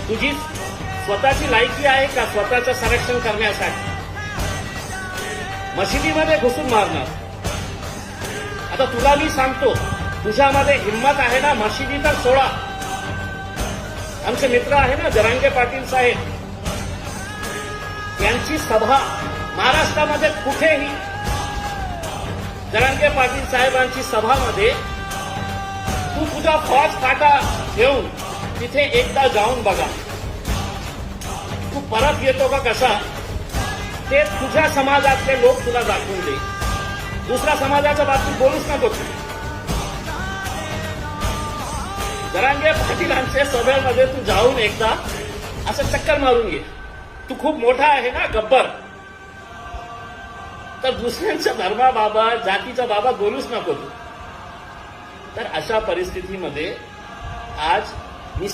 तुझी स्वतःची लायकी आहे का स्वतःचं संरक्षण करण्यासाठी मशिदीमध्ये घुसून मारणार? आता तुला मी सांगतो, तुझ्यामध्ये हिंमत आहे ना, मशिदी तर सोडा. आमचे मित्र आहे ना जरांगे पाटील साहेब, यांची सभा महाराष्ट्रामध्ये कुठेही, जरांगे पाटील साहेबांची सभामध्ये तू तुझा फौज फाटा घेऊन तिथे एकदा जाऊन बघा. तू परत येतो का कसा ते तुझ्या समाजातले लोक तुला दाखवून दे. दुसऱ्या समाजाच्या बाबतीत बोलूच नको. जरांगे पाटीलांच्या सभेमध्ये तू जाऊन एकदा असं चक्कर मारून घे. तू खूप मोठा आहे ना गब्बर, तर दुसऱ्यांच्या धर्माबाबत जातीच्या बाबत बोलूच नको तू. तर अशा परिस्थितीमध्ये आज मी